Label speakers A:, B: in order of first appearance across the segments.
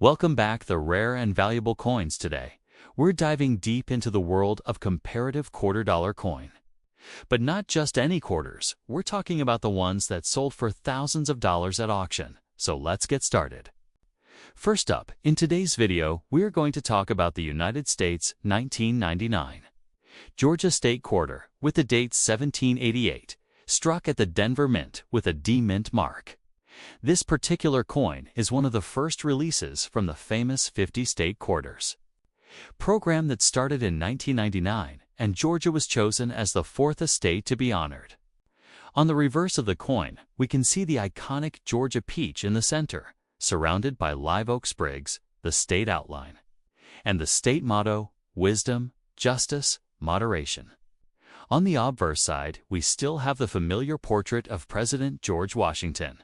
A: Welcome back to Rare and Valuable Coins today. We're diving deep into the world of comparative quarter-dollar coin. But not just any quarters, we're talking about the ones that sold for thousands of dollars at auction. So let's get started. First up, in today's video, we're going to talk about the United States 1999 Georgia State Quarter with the date 1788, struck at the Denver Mint with a D-Mint mark. This particular coin is one of the first releases from the famous 50-state quarters program that started in 1999, and Georgia was chosen as the fourth estate to be honored. On the reverse of the coin, we can see the iconic Georgia peach in the center, surrounded by live oak sprigs, the state outline, and the state motto, wisdom, justice, moderation. On the obverse side, we still have the familiar portrait of President George Washington.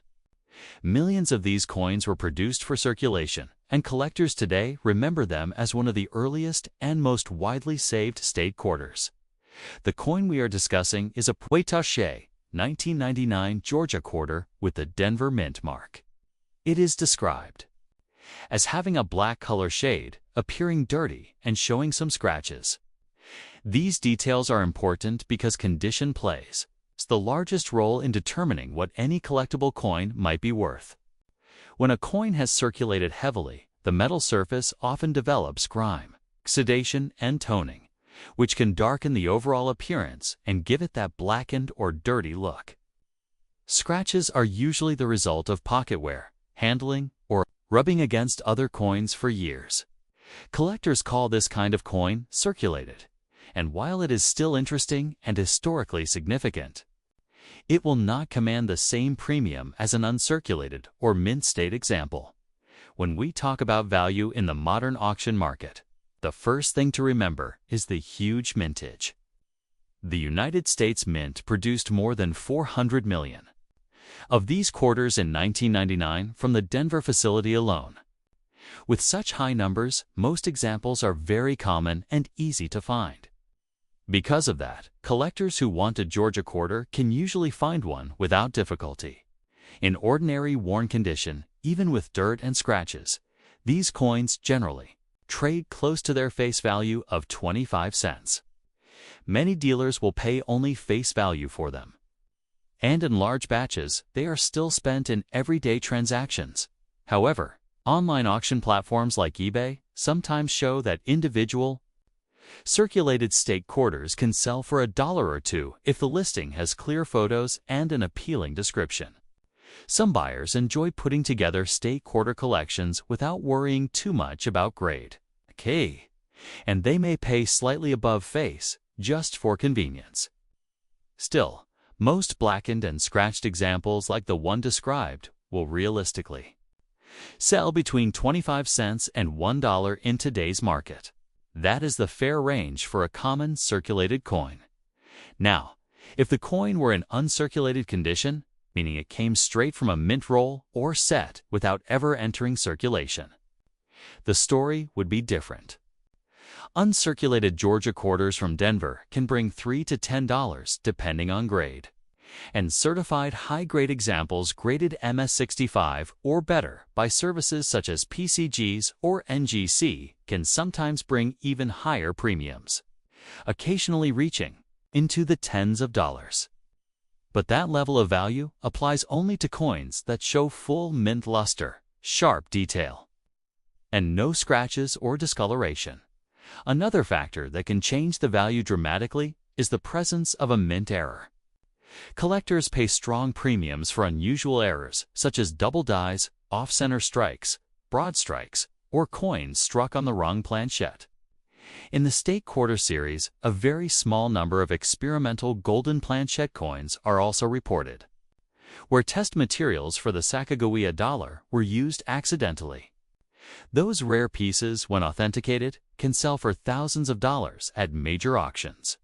A: Millions of these coins were produced for circulation, and collectors today remember them as one of the earliest and most widely saved state quarters. The coin we are discussing is a Poitache 1999 Georgia quarter with the Denver Mint mark. It is described as having a black color shade, appearing dirty, and showing some scratches. These details are important because condition plays the largest role in determining what any collectible coin might be worth. When a coin has circulated heavily, the metal surface often develops grime, oxidation, and toning, which can darken the overall appearance and give it that blackened or dirty look. Scratches are usually the result of pocket wear, handling, or rubbing against other coins for years. Collectors call this kind of coin circulated, and while it is still interesting and historically significant, it will not command the same premium as an uncirculated or mint state example. When we talk about value in the modern auction market, the first thing to remember is the huge mintage. The United States Mint produced more than 400 million of these quarters in 1999 from the Denver facility alone. With such high numbers, most examples are very common and easy to find. Because of that, collectors who want a Georgia quarter can usually find one without difficulty. In ordinary worn condition, even with dirt and scratches, these coins generally trade close to their face value of 25 cents. Many dealers will pay only face value for them. And in large batches, they are still spent in everyday transactions. However, online auction platforms like eBay sometimes show that individual circulated state quarters can sell for $1 or $2 if the listing has clear photos and an appealing description. Some buyers enjoy putting together state quarter collections without worrying too much about grade, and they may pay slightly above face just for convenience. Still, most blackened and scratched examples like the one described will realistically sell between 25 cents and $1 in today's market. That is the fair range for a common circulated coin. Now, if the coin were in uncirculated condition, meaning it came straight from a mint roll or set without ever entering circulation, the story would be different. Uncirculated Georgia quarters from Denver can bring $3 to $10 depending on grade, and certified high-grade examples graded MS65 or better by services such as PCGs or NGC can sometimes bring even higher premiums, occasionally reaching into the tens of dollars. But that level of value applies only to coins that show full mint luster, sharp detail, and no scratches or discoloration. Another factor that can change the value dramatically is the presence of a mint error. Collectors pay strong premiums for unusual errors such as double dies, off-center strikes, broad strikes, or coins struck on the wrong planchette. In the State Quarter series, a very small number of experimental golden planchette coins are also reported, where test materials for the Sacagawea dollar were used accidentally. Those rare pieces, when authenticated, can sell for thousands of dollars at major auctions.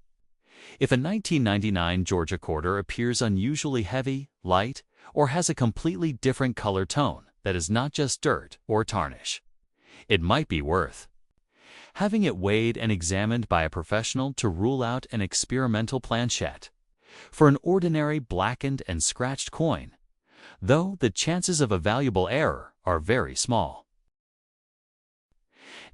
A: If a 1999 Georgia quarter appears unusually heavy, light, or has a completely different color tone that is not just dirt or tarnish, it might be worth having it weighed and examined by a professional to rule out an experimental planchette. For an ordinary blackened and scratched coin, though, the chances of a valuable error are very small.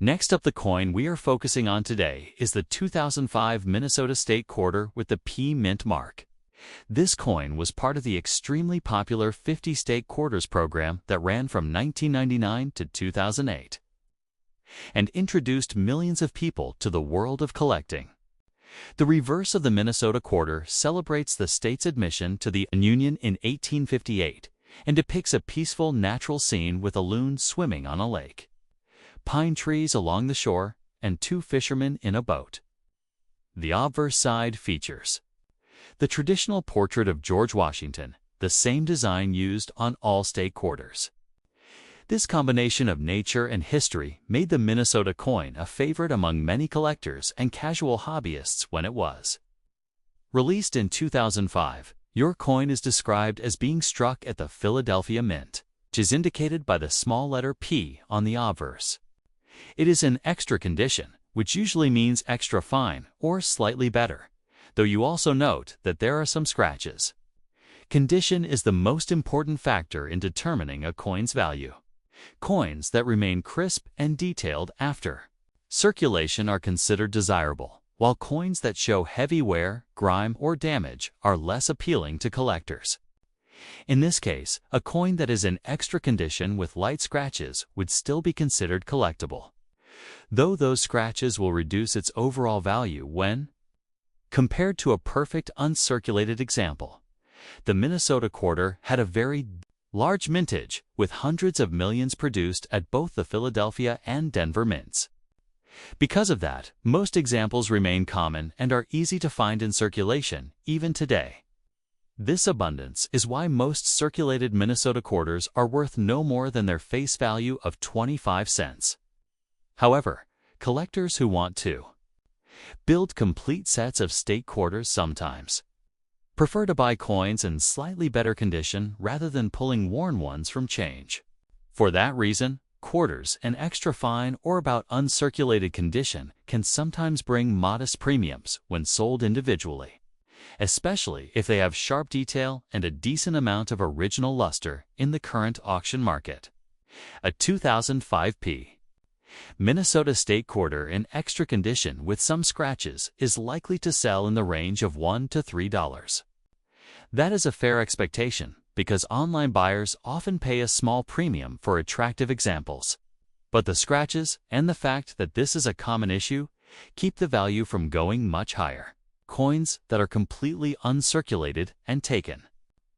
A: Next up, the coin we are focusing on today is the 2005 Minnesota State Quarter with the P Mint mark. This coin was part of the extremely popular 50 State Quarters program that ran from 1999 to 2008 and introduced millions of people to the world of collecting. The reverse of the Minnesota Quarter celebrates the state's admission to the Union in 1858 and depicts a peaceful natural scene with a loon swimming on a lake, pine trees along the shore, and two fishermen in a boat. The obverse side features the traditional portrait of George Washington, the same design used on all state quarters. This combination of nature and history made the Minnesota coin a favorite among many collectors and casual hobbyists when it was released in 2005. Your coin is described as being struck at the Philadelphia Mint, which is indicated by the small letter P on the obverse. It is in extra condition, which usually means extra fine or slightly better, though you also note that there are some scratches. Condition is the most important factor in determining a coin's value. Coins that remain crisp and detailed after circulation are considered desirable, while coins that show heavy wear, grime, or damage are less appealing to collectors. In this case, a coin that is in extra condition with light scratches would still be considered collectible, though those scratches will reduce its overall value when compared to a perfect uncirculated example. The Minnesota Quarter had a very large mintage, with hundreds of millions produced at both the Philadelphia and Denver mints. Because of that, most examples remain common and are easy to find in circulation, even today. This abundance is why most circulated Minnesota quarters are worth no more than their face value of 25 cents. However, collectors who want to build complete sets of state quarters sometimes prefer to buy coins in slightly better condition rather than pulling worn ones from change. For that reason, quarters in extra fine or about uncirculated condition can sometimes bring modest premiums when sold individually, especially if they have sharp detail and a decent amount of original luster in the current auction market. A 2005 P Minnesota State Quarter in extra condition with some scratches is likely to sell in the range of $1 to $3. That is a fair expectation because online buyers often pay a small premium for attractive examples. But the scratches and the fact that this is a common issue keep the value from going much higher. Coins that are completely uncirculated and taken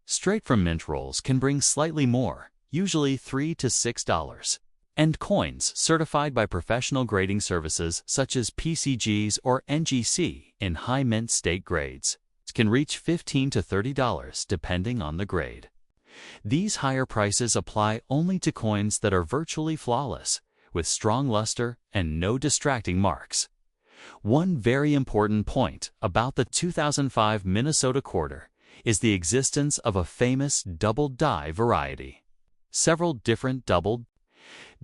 A: straight from mint rolls can bring slightly more, usually $3 to $6. And coins certified by professional grading services such as PCGs or NGC in high mint state grades can reach $15 to $30 depending on the grade. These higher prices apply only to coins that are virtually flawless, with strong luster and no distracting marks. One very important point about the 2005 Minnesota Quarter is the existence of a famous double die variety. Several different double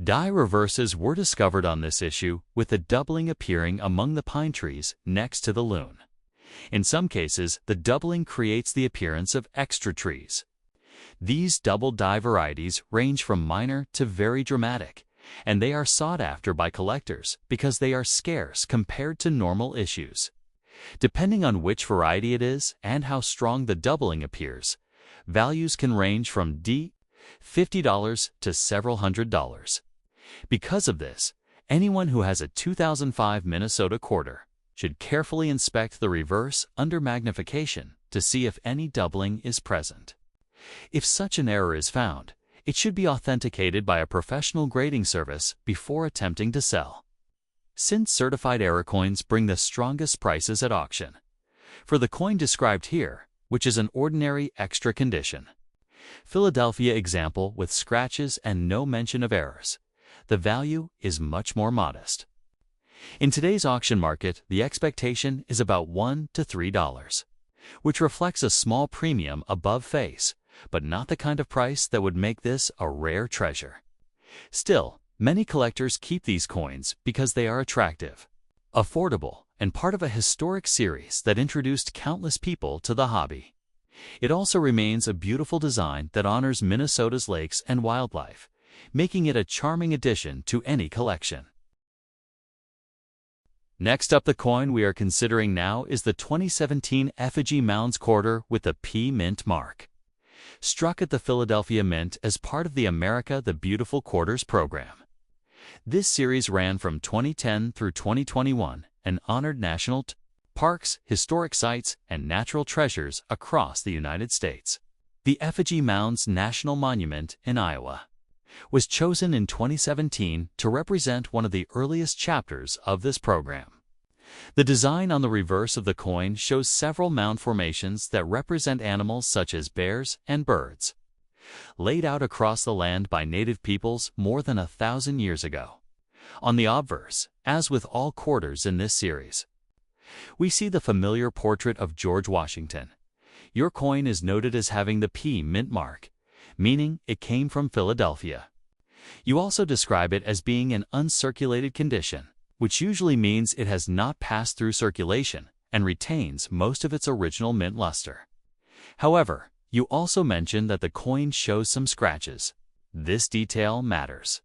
A: die reverses were discovered on this issue, with the doubling appearing among the pine trees next to the loon. In some cases, the doubling creates the appearance of extra trees. These double die varieties range from minor to very dramatic, and they are sought after by collectors because they are scarce compared to normal issues. Depending on which variety it is and how strong the doubling appears, values can range from $50 to several $100s. Because of this, anyone who has a 2005 Minnesota Quarter should carefully inspect the reverse under magnification to see if any doubling is present. If such an error is found, it should be authenticated by a professional grading service before attempting to sell, since certified error coins bring the strongest prices at auction. For the coin described here, which is an ordinary extra condition Philadelphia example with scratches and no mention of errors, the value is much more modest. In today's auction market, the expectation is about $1 to $3, which reflects a small premium above face, but not the kind of price that would make this a rare treasure. Still, many collectors keep these coins because they are attractive, affordable, and part of a historic series that introduced countless people to the hobby. It also remains a beautiful design that honors Minnesota's lakes and wildlife, making it a charming addition to any collection. Next up, the coin we are considering now is the 2017 Effigy Mounds quarter with the P Mint mark. Struck at the Philadelphia Mint as part of the America the Beautiful Quarters program. This series ran from 2010 through 2021 and honored national parks, historic sites, and natural treasures across the United States. The Effigy Mounds National Monument in Iowa was chosen in 2017 to represent one of the earliest chapters of this program. The design on the reverse of the coin shows several mound formations that represent animals such as bears and birds, laid out across the land by native peoples more than 1,000 years ago. On the obverse, as with all quarters in this series, we see the familiar portrait of George Washington. Your coin is noted as having the P Mint mark, meaning it came from Philadelphia. You also describe it as being in uncirculated condition, which usually means it has not passed through circulation and retains most of its original mint luster. However, you also mention that the coin shows some scratches. This detail matters,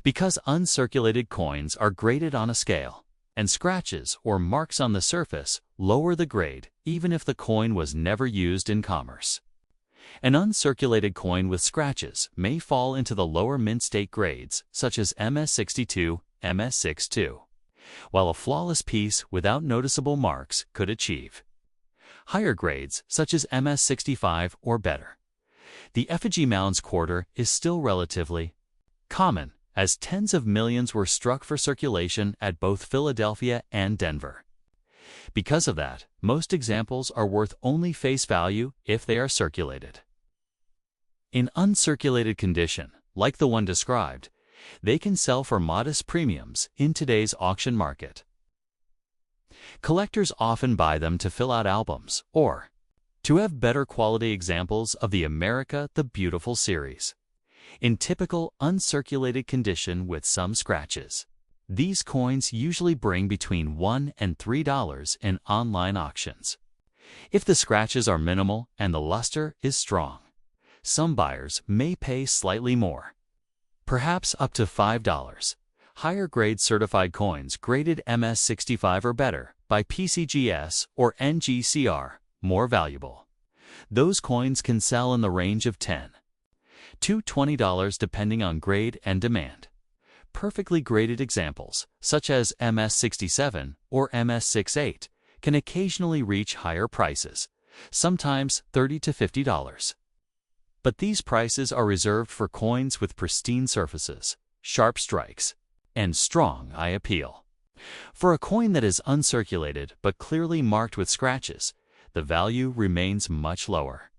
A: because uncirculated coins are graded on a scale, and scratches or marks on the surface lower the grade even if the coin was never used in commerce. An uncirculated coin with scratches may fall into the lower mint state grades, such as MS62, MS62, while a flawless piece without noticeable marks could achieve higher grades, such as MS65 or better. The Effigy Mounds quarter is still relatively common, as tens of millions were struck for circulation at both Philadelphia and Denver. Because of that, most examples are worth only face value if they are circulated. In uncirculated condition, like the one described, they can sell for modest premiums in today's auction market. Collectors often buy them to fill out albums or to have better quality examples of the America the Beautiful series, in typical uncirculated condition with some scratches. These coins usually bring between $1 and $3 in online auctions. If the scratches are minimal and the luster is strong, some buyers may pay slightly more, perhaps up to $5. Higher grade certified coins graded MS65 or better by PCGS or NGCR more valuable. Those coins can sell in the range of $10 to $20 depending on grade and demand. Perfectly graded examples, such as MS67 or MS68, can occasionally reach higher prices, sometimes $30 to $50. But these prices are reserved for coins with pristine surfaces, sharp strikes, and strong eye appeal. For a coin that is uncirculated but clearly marked with scratches, the value remains much lower.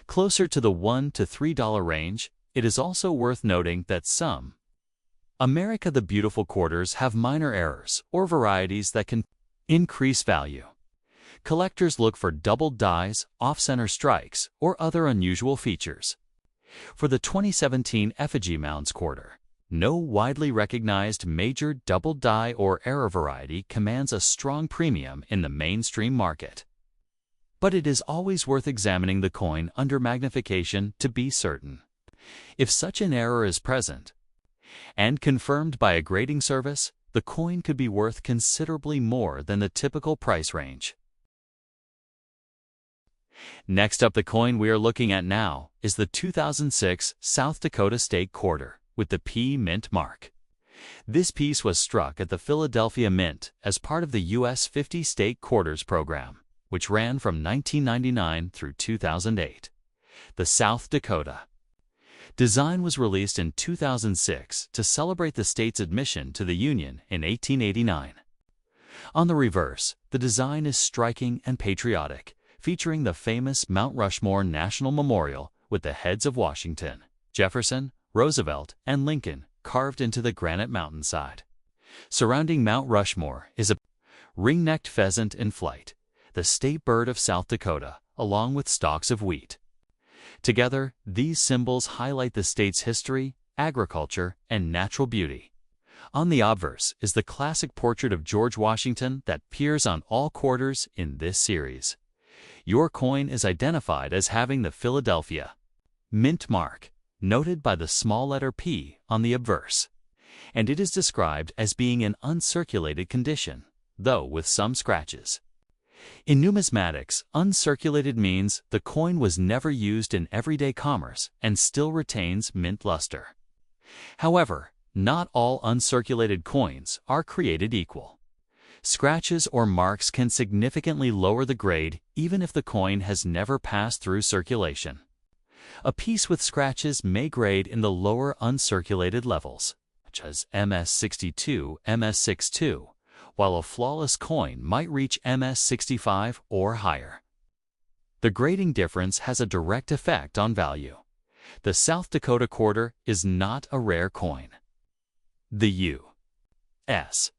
A: Closer to the $1 to $3 range, it is also worth noting that some America the Beautiful quarters have minor errors or varieties that can increase value. Collectors look for doubled dies, off-center strikes, or other unusual features. For the 2017 Effigy Mounds quarter, no widely recognized major double die or error variety commands a strong premium in the mainstream market. But it is always worth examining the coin under magnification to be certain. If such an error is present, and confirmed by a grading service, the coin could be worth considerably more than the typical price range. Next up, the coin we are looking at now is the 2006 South Dakota State Quarter with the P Mint mark. This piece was struck at the Philadelphia Mint as part of the U.S. 50 State Quarters program, which ran from 1999 through 2008. The South Dakota design was released in 2006 to celebrate the state's admission to the Union in 1889. On the reverse, the design is striking and patriotic, featuring the famous Mount Rushmore National Memorial with the heads of Washington, Jefferson, Roosevelt, and Lincoln carved into the granite mountainside. Surrounding Mount Rushmore is a ring-necked pheasant in flight, the state bird of South Dakota, along with stalks of wheat. Together, these symbols highlight the state's history, agriculture, and natural beauty. On the obverse is the classic portrait of George Washington that appears on all quarters in this series. Your coin is identified as having the Philadelphia Mint mark, noted by the small letter P on the obverse, and it is described as being in uncirculated condition, though with some scratches. In numismatics, uncirculated means the coin was never used in everyday commerce and still retains mint luster. However, not all uncirculated coins are created equal. Scratches or marks can significantly lower the grade even if the coin has never passed through circulation. A piece with scratches may grade in the lower uncirculated levels, such as MS62, MS62, while a flawless coin might reach MS65 or higher. The grading difference has a direct effect on value. The South Dakota quarter is not a rare coin. The U.S.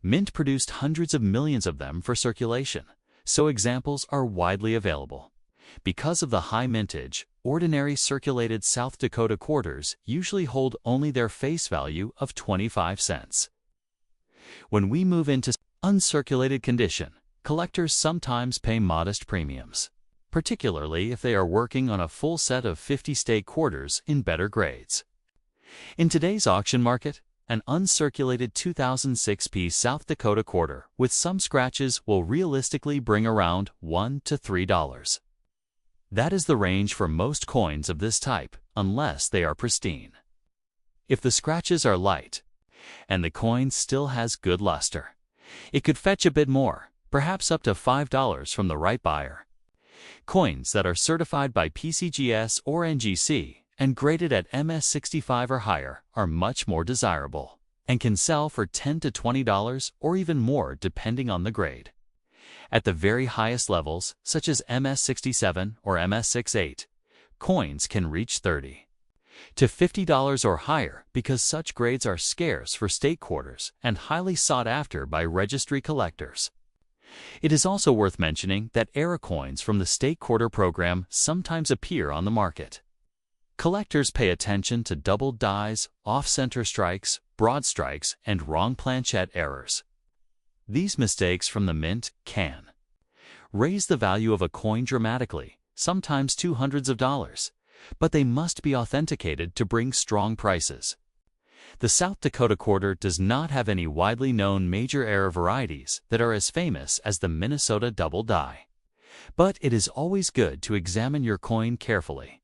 A: Mint produced hundreds of millions of them for circulation, so examples are widely available. Because of the high mintage, ordinary circulated South Dakota quarters usually hold only their face value of 25 cents. When we move into uncirculated condition, collectors sometimes pay modest premiums, particularly if they are working on a full set of 50 state quarters in better grades. In today's auction market, an uncirculated 2006-piece South Dakota quarter with some scratches will realistically bring around $1 to $3. That is the range for most coins of this type, unless they are pristine. If the scratches are light, and the coin still has good luster, it could fetch a bit more, perhaps up to $5 from the right buyer. Coins that are certified by PCGS or NGC and graded at MS65 or higher are much more desirable and can sell for $10 to $20 or even more depending on the grade. At the very highest levels, such as MS67 or MS68, coins can reach $30 to $50 or higher because such grades are scarce for state quarters and highly sought after by registry collectors. It is also worth mentioning that era coins from the state quarter program sometimes appear on the market. Collectors pay attention to doubled dies, off-center strikes, broad strikes, and wrong planchette errors. These mistakes from the mint can raise the value of a coin dramatically, sometimes to hundreds of dollars, but they must be authenticated to bring strong prices. The South Dakota quarter does not have any widely known major error varieties that are as famous as the Minnesota double die. But it is always good to examine your coin carefully.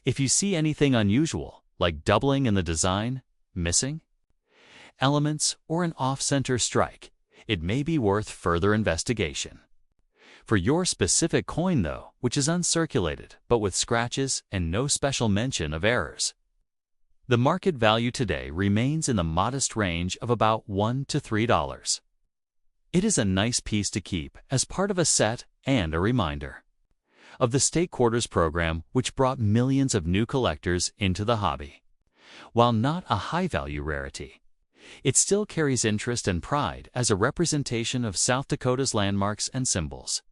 A: If you see anything unusual, like doubling in the design, missing elements, or an off-center strike, it may be worth further investigation. For your specific coin, though, which is uncirculated but with scratches and no special mention of errors, the market value today remains in the modest range of about $1 to $3. It is a nice piece to keep as part of a set and a reminder of the State Quarters program, which brought millions of new collectors into the hobby. While not a high-value rarity, it still carries interest and pride as a representation of South Dakota's landmarks and symbols.